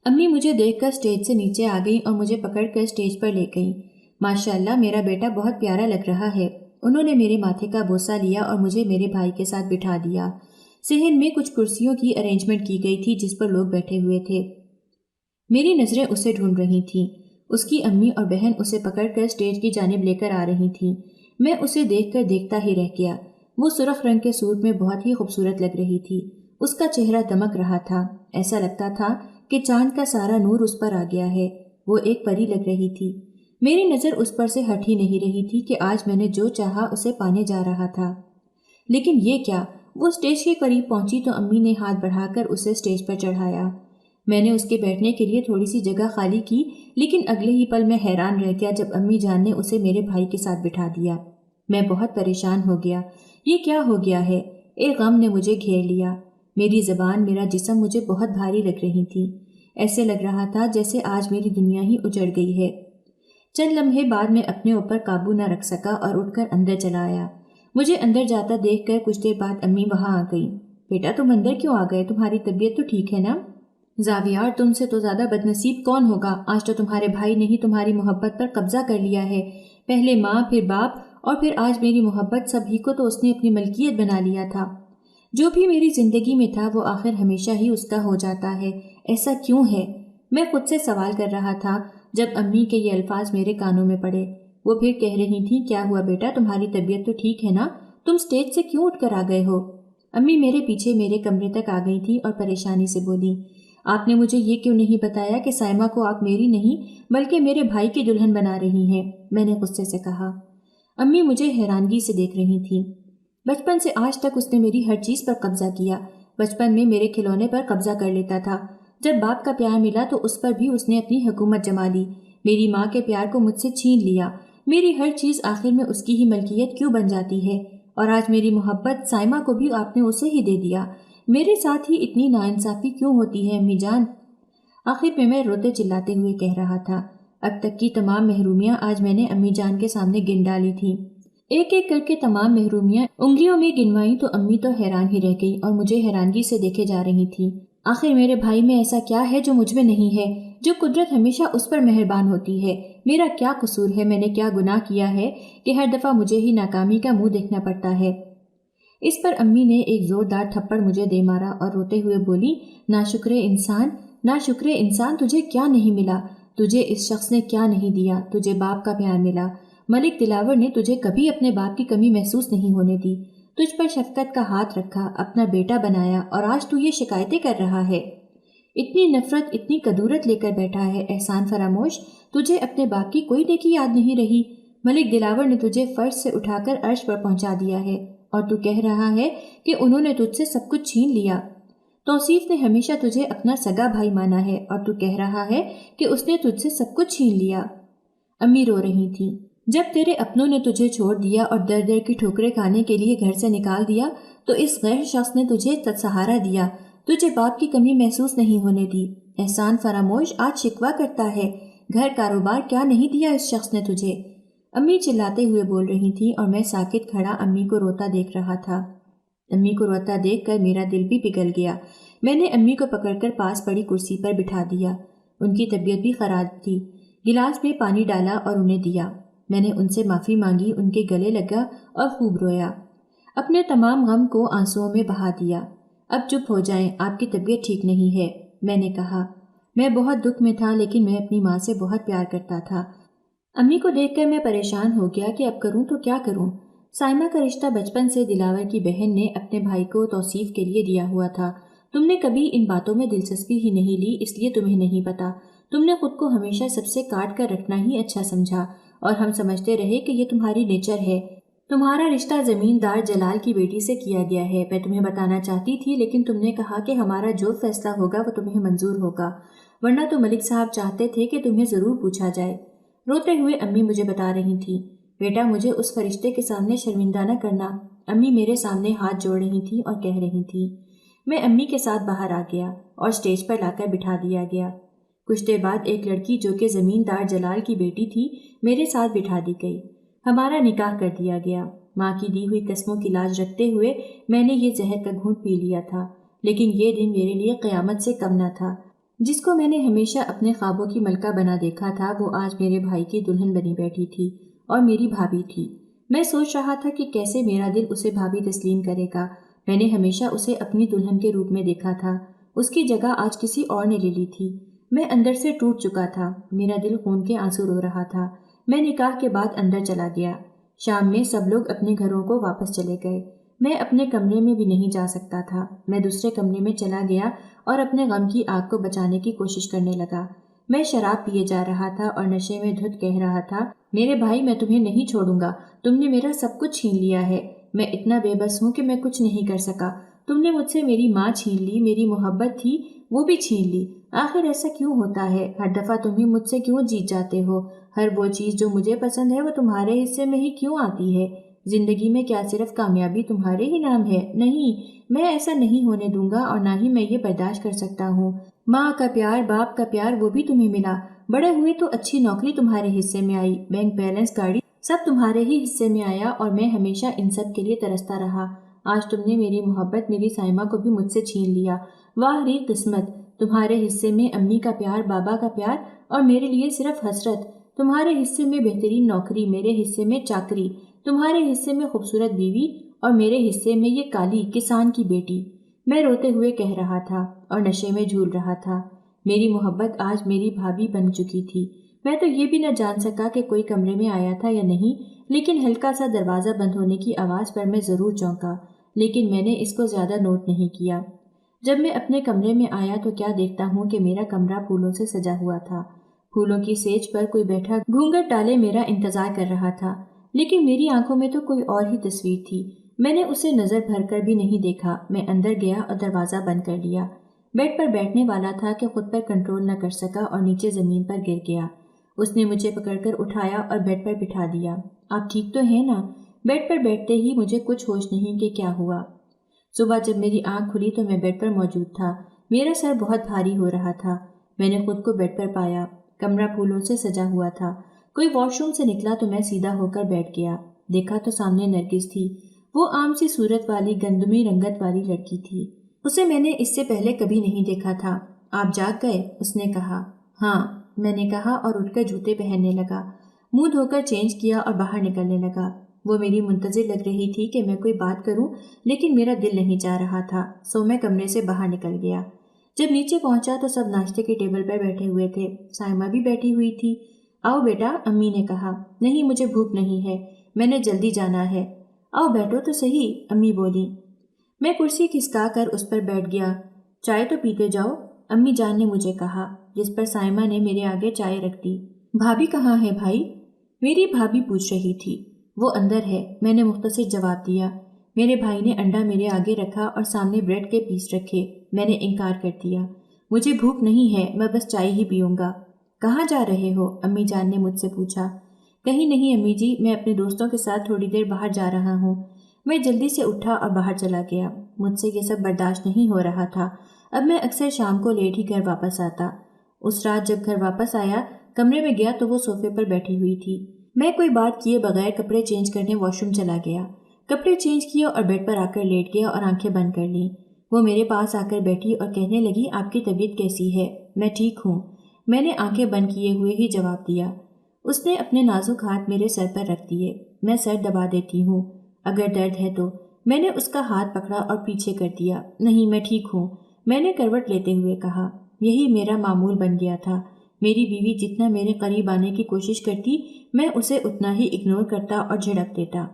امی مجھے دیکھ کر اسٹیج سے نیچے آ گئیں اور مجھے پکڑ کر اسٹیج پر لے گئیں۔ ماشاءاللہ میرا بیٹا بہت پیارا لگ رہا ہے۔ انہوں نے میرے ماتھے کا بوسہ لیا اور مجھے میرے بھائی کے ساتھ بٹھا دیا۔ صحن میں کچھ کرسیوں کی ارینجمنٹ کی گئی تھی جس پر لوگ بیٹھے ہوئے تھے۔ میری نظریں اسے ڈھونڈ رہی تھیں۔ اس کی امی اور بہن اسے پکڑ کر اسٹیج کی جانب لے کر آ رہی تھیں۔ میں اسے دیکھ کر دیکھتا ہی رہ گیا۔ وہ سرخ رنگ کے سوٹ میں بہت ہی خوبصورت لگ رہی تھی۔ اس کا چہرہ دمک رہا تھا، ایسا لگتا تھا کہ چاند کا سارا نور اس پر آ گیا ہے۔ وہ ایک پری لگ رہی تھی۔ میری نظر اس پر سے ہٹ ہی نہیں رہی تھی کہ آج میں نے جو چاہا اسے پانے جا رہا تھا۔ لیکن یہ کیا؟ وہ اسٹیج کے قریب پہنچی تو امی نے ہاتھ بڑھا کر اسے اسٹیج پر چڑھایا۔ میں نے اس کے بیٹھنے کے لیے تھوڑی سی جگہ خالی کی، لیکن اگلے ہی پل میں حیران رہ گیا جب امی جان نے اسے میرے بھائی کے ساتھ بٹھا دیا۔ میں بہت پریشان ہو گیا۔ یہ کیا ہو گیا ہے؟ ایک غم نے مجھے گھیر لیا۔ میری زبان، میرا جسم مجھے بہت بھاری لگ رہی تھی۔ ایسے لگ رہا تھا جیسے آج میری دنیا ہی اجڑ گئی ہے۔ چند لمحے بعد میں اپنے اوپر قابو نہ رکھ سکا اور اٹھ کر اندر چلا آیا۔ مجھے اندر جاتا دیکھ کر کچھ دیر بعد امی وہاں آ گئی۔ بیٹا تم اندر کیوں آ گئے؟ تمہاری طبیعت تو ٹھیک ہے نا؟ زاویار تم سے تو زیادہ بدنصیب کون ہوگا؟ آج تو تمہارے بھائی نے ہی تمہاری محبت پر قبضہ کر لیا ہے۔ پہلے ماں، پھر باپ، اور پھر آج میری محبت، سبھی کو تو اس نے اپنی ملکیت بنا لیا تھا۔ جو بھی میری زندگی میں تھا وہ آخر ہمیشہ ہی اس کا ہو جاتا ہے۔ ایسا کیوں ہے؟ میں خود سے سوال کر رہا تھا جب امی کے یہ الفاظ میرے کانوں میں پڑے۔ وہ پھر کہہ رہی تھیں، کیا ہوا بیٹا، تمہاری طبیعت تو ٹھیک ہے نا؟ تم اسٹیج سے کیوں اٹھ کر آ گئے ہو؟ امی میرے پیچھے میرے کمرے تک آ گئی تھی اور پریشانی سے بولی، آپ نے مجھے یہ کیوں نہیں بتایا کہ سائمہ کو آپ میری نہیں بلکہ میرے بھائی کی دلہن بنا رہی ہیں؟ میں نے غصے سے کہا۔ امی مجھے حیرانگی سے دیکھ رہی تھیں۔ بچپن سے آج تک اس نے میری ہر چیز پر قبضہ کیا۔ بچپن میں میرے کھلونے پر قبضہ کر لیتا تھا، جب باپ کا پیار ملا تو اس پر بھی اس نے اپنی حکومت جما لی۔ میری ماں کے پیار کو مجھ سے چھین لیا۔ میری ہر چیز آخر میں اس کی ہی ملکیت کیوں بن جاتی ہے؟ اور آج میری محبت سائمہ کو بھی آپ نے اسے ہی دے دیا۔ میرے ساتھ ہی اتنی ناانصافی کیوں ہوتی ہے امی جان؟ آخر میں روتے چلاتے ہوئے کہہ رہا تھا۔ اب تک کی تمام محرومیاں آج میں نے امی جان کے سامنے گن ڈالی تھیں۔ ایک ایک کر کے تمام محرومیاں انگلیوں میں گنوائی تو امی تو حیران ہی رہ گئی اور مجھے حیرانگی سے دیکھے جا رہی تھی۔ آخر میرے بھائی میں ایسا کیا ہے جو مجھ میں نہیں ہے، جو قدرت ہمیشہ اس پر مہربان ہوتی ہے؟ میرا کیا قصور ہے؟ میں نے کیا گناہ کیا ہے کہ ہر دفعہ مجھے ہی ناکامی کا منہ دیکھنا پڑتا ہے؟ اس پر امی نے ایک زوردار تھپڑ مجھے دے مارا اور روتے ہوئے بولی، ناشکرے انسان، تجھے کیا نہیں ملا؟ تجھے اس شخص نے کیا نہیں دیا؟ تجھے باپ کا پیار ملا، ملک دلاور نے تجھے کبھی اپنے باپ کی کمی محسوس نہیں ہونے دی، تجھ پر شفقت کا ہاتھ رکھا، اپنا بیٹا بنایا، اور آج تو یہ شکایتیں کر رہا ہے؟ اتنی نفرت، اتنی کدورت لے کر بیٹھا ہے احسان فراموش، تجھے اپنے باپ کی کوئی نیکی یاد نہیں رہی؟ ملک دلاور نے تجھے فرش سے اٹھا کر عرش پر پہنچا دیا ہے اور تو کہہ رہا ہے کہ انہوں نے تجھ سے سب کچھ چھین لیا۔ توصیف نے ہمیشہ تجھے اپنا سگا بھائی مانا ہے اور تو کہہ رہا ہے کہ اس نے تجھ سے سب کچھ چھین لیا۔ امی رو رہی تھی۔ جب تیرے اپنوں نے تجھے چھوڑ دیا اور در در کی ٹھوکریں کھانے کے لیے گھر سے نکال دیا تو اس غیر شخص نے تجھے سہارا دیا، تجھے باپ کی کمی محسوس نہیں ہونے دی۔ احسان فراموش آج شکوہ کرتا ہے، گھر کاروبار کیا نہیں دیا اس شخص نے تجھے؟ امی چلاتے ہوئے بول رہی تھی اور میں ساکت کھڑا امی کو روتا دیکھ رہا تھا۔ امی کو روتا دیکھ کر میرا دل بھی پگھل گیا۔ میں نے امی کو پکڑ کر پاس پڑی کرسی پر بٹھا دیا۔ ان کی طبیعت بھی خراب تھی۔ گلاس میں پانی ڈالا اور انہیں دیا۔ میں نے ان سے معافی مانگی، ان کے گلے لگا اور خوب رویا، اپنے تمام غم کو آنسوؤں میں بہا دیا۔ اب چپ ہو جائیں، آپ کی طبیعت ٹھیک نہیں ہے، میں نے کہا۔ میں بہت دکھ میں تھا لیکن میں اپنی ماں سے بہت پیار کرتا تھا۔ امی کو دیکھ کر میں پریشان ہو گیا کہ اب کروں تو کیا کروں۔ سائمہ کا رشتہ بچپن سے دلاور کی بہن نے اپنے بھائی کو توصیف کے لیے دیا ہوا تھا۔ تم نے کبھی ان باتوں میں دلچسپی ہی نہیں لی، اس لیے تمہیں نہیں پتا۔ تم نے خود کو ہمیشہ سب سے کاٹ کر رکھنا ہی اچھا سمجھا اور ہم سمجھتے رہے کہ یہ تمہاری نیچر ہے۔ تمہارا رشتہ زمیندار جلال کی بیٹی سے کیا گیا ہے۔ میں تمہیں بتانا چاہتی تھی لیکن تم نے کہا کہ ہمارا جو فیصلہ ہوگا وہ تمہیں منظور ہوگا، ورنہ تو ملک صاحب چاہتے تھے کہ تمہیں ضرور پوچھا جائے۔ روتے ہوئے امی مجھے بتا رہی تھی، بیٹا مجھے اس فرشتے کے سامنے شرمندہ نہ کرنا۔ امی میرے سامنے ہاتھ جوڑ رہی تھی اور کہہ رہی تھی۔ میں امی کے ساتھ باہر آ گیا اور اسٹیج پر لا کر بٹھا دیا گیا۔ کچھ دیر بعد ایک لڑکی جو کہ زمیندار جلال کی بیٹی تھی میرے ساتھ بٹھا دی گئی۔ ہمارا نکاح کر دیا گیا۔ ماں کی دی ہوئی قسموں کی لاج رکھتے ہوئے میں نے یہ زہر کا گھونٹ پی لیا تھا، لیکن یہ دن میرے لیے قیامت سے کم نہ تھا۔ جس کو میں نے ہمیشہ اپنے خوابوں کی ملکہ بنا دیکھا تھا وہ آج میرے بھائی کی دلہن بنی بیٹھی تھی اور میری بھابھی تھی۔ میں سوچ رہا تھا کہ کیسے میرا دل اسے بھابھی تسلیم کرے گا۔ میں نے ہمیشہ اسے اپنی دلہن کے روپ میں دیکھا تھا، اس کی جگہ آج کسی اور نے لے لی تھی۔ میں اندر سے ٹوٹ چکا تھا، میرا دل خون کے آنسو رو رہا تھا۔ میں نکاح کے بعد اندر چلا گیا۔ شام میں سب لوگ اپنے گھروں کو واپس چلے گئے۔ میں اپنے کمرے میں بھی نہیں جا سکتا تھا۔ میں دوسرے کمرے میں چلا گیا اور اپنے غم کی آگ کو بچانے کی کوشش کرنے لگا۔ میں شراب پیے جا رہا تھا اور نشے میں دھت کہہ رہا تھا، میرے بھائی میں تمہیں نہیں چھوڑوں گا، تم نے میرا سب کچھ چھین لیا ہے، میں اتنا بے بس ہوں کہ میں کچھ نہیں کر سکا، تم نے مجھ سے میری ماں چھین لی، میری محبت تھی وہ بھی چھین لی، آخر ایسا کیوں ہوتا ہے؟ ہر دفعہ تم ہی مجھ سے کیوں جیت جاتے ہو؟ ہر وہ چیز جو مجھے پسند ہے وہ تمہارے حصے میں ہی کیوں آتی ہے؟ زندگی میں کیا صرف کامیابی تمہارے ہی نام ہے؟ نہیں، میں ایسا نہیں ہونے دوں گا اور نہ ہی میں یہ برداشت کر سکتا ہوں۔ ماں کا پیار، باپ کا پیار وہ بھی تمہیں ملا، بڑے ہوئے تو اچھی نوکری تمہارے حصے میں آئی، بینک بیلنس، گاڑی، سب تمہارے ہی حصے میں آیا اور میں ہمیشہ ان سب کے لیے ترستا رہا۔ آج تم نے میری محبت، میری سائمہ کو بھی مجھ سے چھین لیا۔ واہ ری قسمت! تمہارے حصے میں امی کا پیار، بابا کا پیار اور میرے لیے صرف حسرت، تمہارے حصے میں بہترین نوکری، میرے حصے میں چاکری، تمہارے حصے میں خوبصورت بیوی اور میرے حصے میں یہ کالی کسان کی بیٹی۔ میں روتے ہوئے کہہ رہا تھا اور نشے میں جھول رہا تھا۔ میری محبت آج میری بھابھی بن چکی تھی۔ میں تو یہ بھی نہ جان سکا کہ کوئی کمرے میں آیا تھا یا نہیں، لیکن ہلکا سا دروازہ بند ہونے کی آواز پر میں ضرور چونکا، لیکن میں نے اس کو زیادہ نوٹ نہیں کیا۔ جب میں اپنے کمرے میں آیا تو کیا دیکھتا ہوں کہ میرا کمرہ پھولوں سے سجا ہوا تھا۔ پھولوں کی سیج پر کوئی بیٹھا گھونگھٹ ڈالے میرا انتظار کر رہا تھا، لیکن میری آنکھوں میں تو کوئی اور ہی تصویر تھی۔ میں نے اسے نظر بھر کر بھی نہیں دیکھا۔ میں اندر گیا اور دروازہ بند کر لیا۔ بیڈ پر بیٹھنے والا تھا کہ خود پر کنٹرول نہ کر سکا اور نیچے زمین پر گر گیا۔ اس نے مجھے پکڑ کر اٹھایا اور بیڈ پر بٹھا دیا۔ آپ ٹھیک تو ہیں نا؟ بیڈ پر بیٹھتے ہی مجھے کچھ ہوش نہیں کہ کیا ہوا۔ صبح جب میری آنکھ کھلی تو میں بیڈ پر موجود تھا۔ میرا سر بہت بھاری ہو رہا تھا۔ میں نے خود کو بیڈ پر پایا۔ کمرہ پھولوں سے سجا ہوا تھا۔ کوئی واش روم سے نکلا تو میں سیدھا ہو کر بیٹھ گیا۔ دیکھا تو سامنے نرگس تھی۔ وہ عام سی صورت والی گندمی رنگت والی لڑکی تھی۔ اسے میں نے اس سے پہلے کبھی نہیں دیکھا تھا۔ آپ جاگ گئے؟ اس نے کہا۔ ہاں، میں نے کہا اور اٹھ کر جوتے پہننے لگا، منہ دھو کر چینج کیا اور باہر نکلنے لگا۔ وہ میری منتظر لگ رہی تھی کہ میں کوئی بات کروں، لیکن میرا دل نہیں چاہ رہا تھا، سو میں کمرے سے باہر نکل گیا۔ جب نیچے پہنچا تو سب ناشتے کی ٹیبل پر بیٹھے ہوئے تھے۔ سائمہ بھی بیٹھی ہوئی تھی۔ آؤ بیٹا، امی نے کہا۔ نہیں، مجھے بھوک نہیں ہے، میں نے جلدی جانا ہے۔ آؤ بیٹھو تو صحیح، امی بولی۔ میں کرسی کھسکا کر اس پر بیٹھ گیا۔ چائے تو پیتے جاؤ، امی جان نے مجھے کہا، جس پر سائمہ نے میرے آگے چائے رکھ دی۔ بھابھی کہاں ہے بھائی؟ میری بھابھی پوچھ رہی تھی۔ وہ اندر ہے، میں نے مختصر جواب دیا۔ میرے بھائی نے انڈا میرے آگے رکھا اور سامنے بریڈ کے پیس رکھے۔ میں نے انکار کر دیا۔ مجھے بھوک نہیں ہے، میں بس چائے ہی پیوں گا۔ کہاں جا رہے ہو؟ امی جان نے مجھ سے پوچھا۔ کہیں نہیں امی جی، میں اپنے دوستوں کے ساتھ تھوڑی دیر باہر جا رہا ہوں۔ میں جلدی سے اٹھا اور باہر چلا گیا۔ مجھ سے یہ سب برداشت نہیں ہو رہا تھا۔ اب میں اکثر شام کو لیٹ ہی گھر واپس آتا۔ اس رات جب گھر واپس آیا، کمرے میں گیا تو وہ صوفے پر بیٹھی ہوئی تھی۔ میں کوئی بات کیے بغیر کپڑے چینج کرنے واش روم چلا گیا۔ کپڑے چینج کیے اور بیڈ پر آ کر لیٹ گیا اور آنکھیں بند کر لیں۔ وہ میرے پاس آ کر بیٹھی اور کہنے لگی، آپ کی طبیعت کیسی ہے؟ میں ٹھیک ہوں، میں نے آنکھیں بند کیے ہوئے ہی جواب دیا۔ اس نے اپنے نازک ہاتھ میرے سر پر رکھ دیے۔ میں سر دبا دیتی ہوں اگر درد ہے تو۔ میں نے اس کا ہاتھ پکڑا اور پیچھے کر دیا۔ نہیں، میں ٹھیک ہوں، میں نے کروٹ لیتے ہوئے کہا۔ یہی میرا معمول بن گیا تھا۔ میری بیوی جتنا میرے قریب آنے کی کوشش کرتی، میں اسے اتنا ہی اگنور کرتا اور جھڑک دیتا۔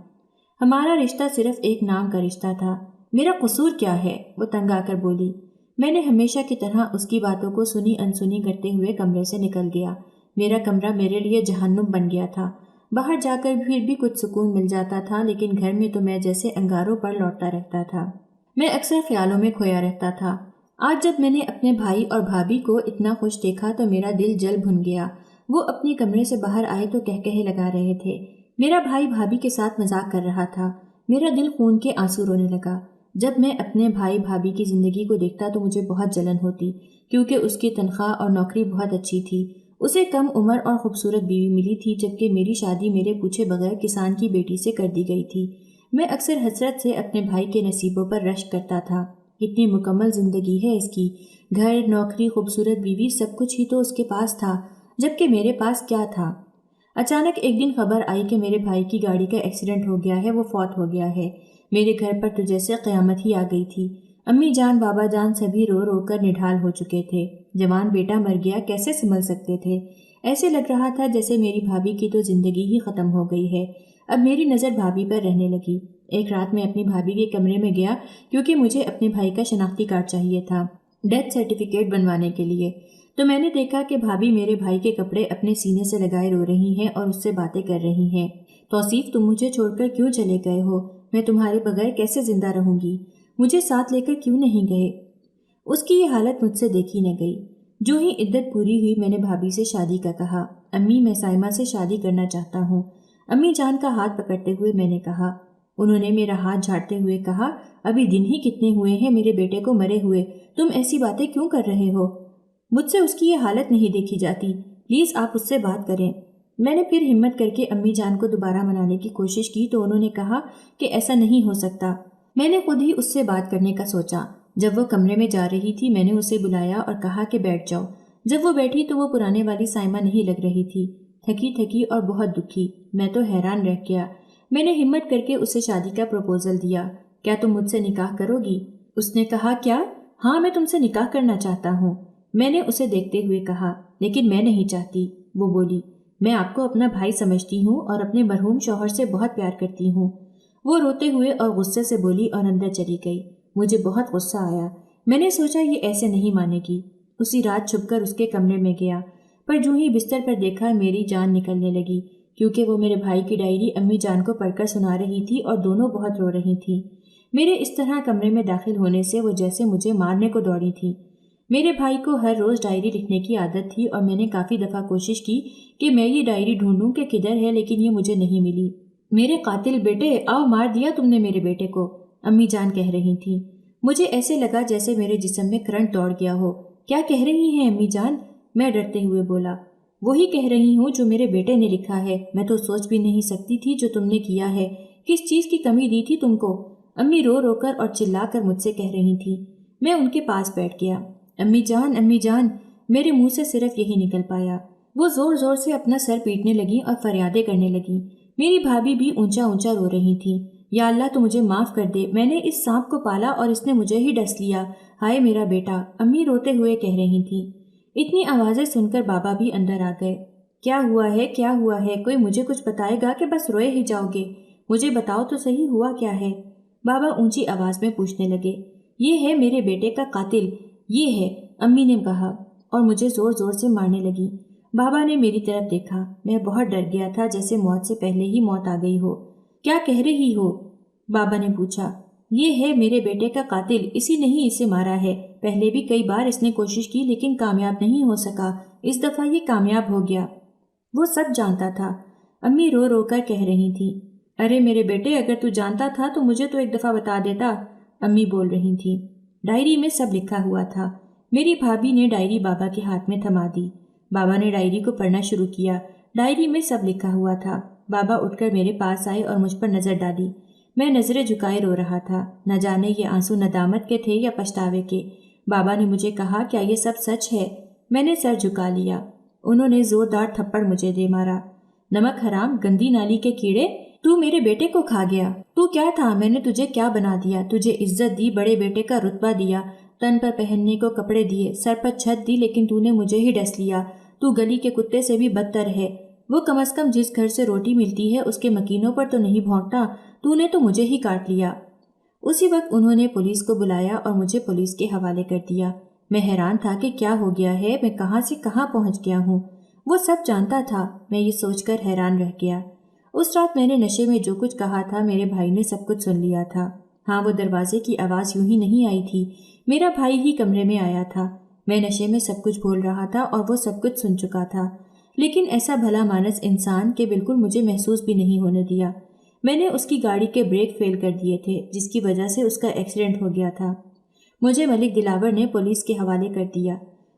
ہمارا رشتہ صرف ایک نام کا رشتہ تھا۔ میرا قصور کیا ہے؟ وہ تنگ آ کر بولی۔ میں نے ہمیشہ کی طرح اس کی باتوں کو سنی انسنی کرتے ہوئے کمرے سے نکل گیا۔ میرا کمرہ میرے لیے جہنم بن گیا تھا۔ باہر جا کر پھر بھی کچھ سکون مل جاتا تھا، لیکن گھر میں تو میں جیسے انگاروں پر لوٹتا رہتا تھا۔ میں اکثر خیالوں میں کھویا رہتا تھا۔ آج جب میں نے اپنے بھائی اور بھابھی کو اتنا خوش دیکھا تو میرا دل جل بھن گیا۔ وہ اپنی کمرے سے باہر آئے تو کہکہے لگا رہے تھے۔ میرا بھائی بھابھی کے ساتھ مذاق کر رہا تھا۔ میرا دل خون کے آنسو رونے لگا۔ جب میں اپنے بھائی بھابھی کی زندگی کو دیکھتا تو مجھے بہت جلن ہوتی، کیونکہ اس کی تنخواہ اور نوکری بہت اچھی تھی۔ اسے کم عمر اور خوبصورت بیوی ملی تھی، جبکہ میری شادی میرے پوچھے بغیر کسان کی بیٹی سے کر دی گئی تھی۔ میں اکثر حسرت سے اپنے بھائی کے نصیبوں پر رشک کرتا تھا۔ کتنی مکمل زندگی ہے اس کی، گھر، نوکری، خوبصورت بیوی، سب کچھ ہی تو اس کے پاس تھا، جبکہ میرے پاس کیا تھا؟ اچانک ایک دن خبر آئی کہ میرے بھائی کی گاڑی کا ایکسیڈنٹ ہو گیا ہے، وہ فوت ہو گیا ہے۔ میرے گھر پر تو جیسے قیامت ہی آ گئی تھی۔ امی جان، بابا جان سبھی رو رو کر نڈھال ہو چکے تھے۔ جوان بیٹا مر گیا، کیسے سنبھل سکتے تھے؟ ایسے لگ رہا تھا جیسے میری بھابھی کی تو زندگی ہی ختم ہو گئی ہے۔ اب میری نظر بھابھی پر رہنے لگی۔ ایک رات میں اپنی بھابھی کے کمرے میں گیا، کیونکہ مجھے اپنے بھائی کا شناختی کارڈ چاہیے تھا ڈیتھ سرٹیفکیٹ بنوانے کے لیے۔ تو میں نے دیکھا کہ بھابھی میرے بھائی کے کپڑے اپنے سینے سے لگائے رو رہی ہیں اور اس سے باتیں کر رہی ہیں۔ توصیف، تم مجھے چھوڑ کر کیوں چلے گئے ہو؟ میں تمہارے بغیر کیسے زندہ رہوں گی؟ مجھے ساتھ لے کر کیوں نہیں گئے؟ اس کی یہ حالت مجھ سے دیکھی نہ گئی۔ جو ہی عدت پوری ہوئی، میں نے بھابھی سے شادی کا کہا۔ امی، میں سائمہ سے شادی کرنا چاہتا ہوں، امی جان کا ہاتھ پکڑتے ہوئے میں نے کہا۔ انہوں نے میرا ہاتھ جھاڑتے ہوئے کہا، ابھی دن ہی کتنے ہوئے ہیں میرے بیٹے کو مرے ہوئے، تم ایسی باتیں کیوں کر رہے ہو؟ مجھ سے اس کی یہ حالت نہیں دیکھی جاتی، پلیز آپ اس سے بات کریں۔ میں نے پھر ہمت کر کے امی جان کو دوبارہ منانے کی کوشش کی تو انہوں نے کہا کہ ایسا نہیں ہو سکتا۔ میں نے خود ہی اس سے بات کرنے کا سوچا۔ جب وہ کمرے میں جا رہی تھی، میں نے اسے بلایا اور کہا کہ بیٹھ جاؤ۔ جب وہ بیٹھی تو وہ پرانے والی سائمہ نہیں لگ رہی تھی، تھکی تھکی اور بہت دکھی۔ میں تو حیران رہ گیا۔ میں نے ہمت کر کے اسے شادی کا پروپوزل دیا۔ کیا تم مجھ سے نکاح کرو گی؟ اس نے کہا، کیا؟ ہاں، میں تم سے نکاح کرنا چاہتا ہوں۔ میں نے اسے دیکھتے ہوئے کہا، لیکن میں نہیں چاہتی۔ وہ بولی، میں آپ کو اپنا بھائی سمجھتی ہوں اور اپنے مرحوم شوہر سے بہت پیار کرتی ہوں۔ وہ روتے ہوئے اور غصے سے بولی اور اندر چلی گئی۔ مجھے بہت غصہ آیا۔ میں نے سوچا یہ ایسے نہیں مانے گی۔ اسی رات چھپ کر اس کے کمرے میں گیا، پر جو ہی بستر پر دیکھا میری جان نکلنے لگی، کیونکہ وہ میرے بھائی کی ڈائری امی جان کو پڑھ کر سنا رہی تھی اور دونوں بہت رو رہی تھیں۔ میرے اس طرح کمرے میں داخل ہونے سے وہ جیسے مجھے مارنے کو دوڑی تھی۔ میرے بھائی کو ہر روز ڈائری لکھنے کی عادت تھی اور میں نے کافی دفعہ کوشش کی کہ میں یہ ڈائری ڈھونڈوں کہ کدھر ہے، لیکن یہ مجھے نہیں ملی۔ میرے قاتل بیٹے، آؤ، مار دیا تم نے میرے بیٹے کو، امی جان کہہ رہی تھیں۔ مجھے ایسے لگا جیسے میرے جسم میں کرنٹ دوڑ گیا ہو۔ کیا کہہ رہی ہیں امی جان؟ میں ڈرتے ہوئے بولا۔ وہی کہہ رہی ہوں جو میرے بیٹے نے لکھا ہے۔ میں تو سوچ بھی نہیں سکتی تھی جو تم نے کیا ہے۔ کس چیز کی کمی دی تھی تم کو؟ امی رو رو کر اور چلا کر مجھ سے کہہ رہی تھی۔ میں ان کے پاس بیٹھ گیا۔ امی جان، میرے منہ سے صرف یہی نکل پایا۔ وہ زور زور سے اپنا سر پیٹنے لگی اور فریادیں کرنے لگی۔ میری بھابھی بھی اونچا اونچا رو رہی تھی۔ یا اللہ تو مجھے معاف کر دے، میں نے اس سانپ کو پالا اور اس نے مجھے ہی ڈس لیا، ہائے میرا بیٹا، امی روتے ہوئے کہہ رہی تھی۔ اتنی آوازیں سن کر بابا بھی اندر آ گئے۔ کیا ہوا ہے، کوئی مجھے کچھ بتائے گا کہ بس روئے ہی جاؤ گے؟ مجھے بتاؤ تو صحیح ہوا کیا ہے؟ بابا اونچی آواز میں پوچھنے لگے۔ یہ ہے میرے بیٹے کا قاتل، یہ ہے، امی نے کہا اور مجھے زور زور سے مارنے لگی۔ بابا نے میری طرف دیکھا۔ میں بہت ڈر گیا تھا، جیسے موت سے پہلے ہی موت آ گئی ہو۔ کیا کہہ رہی ہو؟ بابا نے پوچھا۔ یہ ہے میرے بیٹے کا قاتل، اسی نے ہی اسے مارا ہے۔ پہلے بھی کئی بار اس نے کوشش کی لیکن کامیاب نہیں ہو سکا، اس دفعہ یہ کامیاب ہو گیا۔ وہ سب جانتا تھا، امی رو رو کر کہہ رہی تھی۔ ارے میرے بیٹے، اگر تو جانتا تھا تو مجھے تو ایک دفعہ بتا دیتا، امی بول رہی تھی۔ ڈائری میں سب لکھا ہوا تھا۔ میری بھابھی نے ڈائری بابا کے ہاتھ میں تھما دی۔ بابا نے ڈائری کو پڑھنا شروع کیا۔ ڈائری میں سب لکھا ہوا تھا۔ بابا اٹھ کر میرے پاس آئے اور مجھ پر نظر ڈالی۔ میں نظریں جھکائے رو رہا تھا، نہ جانے یہ آنسو ندامت کے تھے یا پچھتاوے کے۔ بابا نے مجھے کہا، کیا یہ سب سچ ہے؟ میں نے سر جھکا لیا۔ انہوں نے زوردار تھپڑ مجھے دے مارا۔ نمک حرام، گندی نالی کے کیڑے، تو میرے بیٹے کو کھا گیا۔ تو کیا تھا؟ میں نے تجھے کیا بنا دیا؟ تجھے عزت دی، بڑے بیٹے کا رتبہ دیا، تن پر پہننے کو کپڑے دیے، سر پر چھت دی، لیکن تو نے مجھے ہی ڈس لیا۔ تو گلی کے کتے سے بھی بدتر ہے۔ وہ کم از کم جس گھر سے روٹی ملتی ہے اس کے مکینوں پر تو نہیں بھونکتا، تو نے تو مجھے ہی کاٹ لیا۔ اسی وقت انہوں نے پولیس کو بلایا اور مجھے پولیس کے حوالے کر دیا۔ میں حیران تھا کہ کیا ہو گیا ہے، میں کہاں سے کہاں پہنچ گیا ہوں۔ وہ سب جانتا تھا، میں یہ سوچ کر حیران رہ گیا۔ اس رات میں نے نشے میں جو کچھ کہا تھا میرے بھائی نے سب کچھ سن لیا تھا۔ ہاں، وہ دروازے کی آواز یوں ہی نہیں آئی تھی، میرا بھائی ہی کمرے میں آیا تھا۔ میں نشے میں سب کچھ بول رہا تھا اور وہ سب کچھ سن چکا تھا، لیکن ایسا بھلا مانس انسان کہ بالکل مجھے محسوس بھی نہیں ہونے دیا۔ میں نے اس کی گاڑی کے بریک فیل کر دیے تھے، جس کی وجہ سے اس کا ایکسیڈنٹ ہو گیا تھا۔ مجھے ملک دلاور نے پولیس کے حوالے کر دیا۔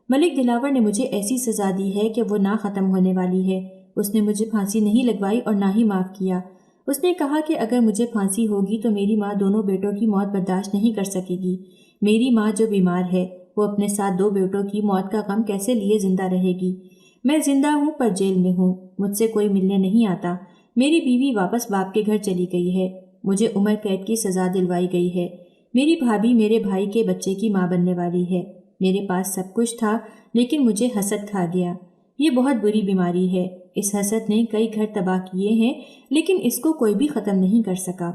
ملک دلاور نے مجھے ایسی سزا دی ہے کہ وہ نہ ختم ہونے والی ہے۔ اس نے مجھے پھانسی نہیں لگوائی اور نہ ہی معاف کیا۔ اس نے کہا کہ اگر مجھے پھانسی ہوگی تو میری ماں دونوں بیٹوں کی موت برداشت نہیں کر سکے گی۔ میری ماں جو بیمار ہے، وہ اپنے ساتھ دو بیٹوں کی موت کا غم کیسے لیے زندہ رہے گی؟ میں زندہ ہوں پر جیل میں ہوں، مجھ سے کوئی ملنے نہیں آتا۔ میری بیوی واپس باپ کے گھر چلی گئی ہے، مجھے عمر قید کی سزا دلوائی گئی ہے۔ میری بھابھی میرے بھائی کے بچے کی ماں بننے والی ہے۔ میرے پاس سب کچھ تھا، لیکن مجھے حسد کھا گیا۔ یہ بہت بری بیماری ہے، اس حسد نے کئی گھر تباہ کیے ہیں، لیکن اس کو کوئی بھی ختم نہیں کر سکا۔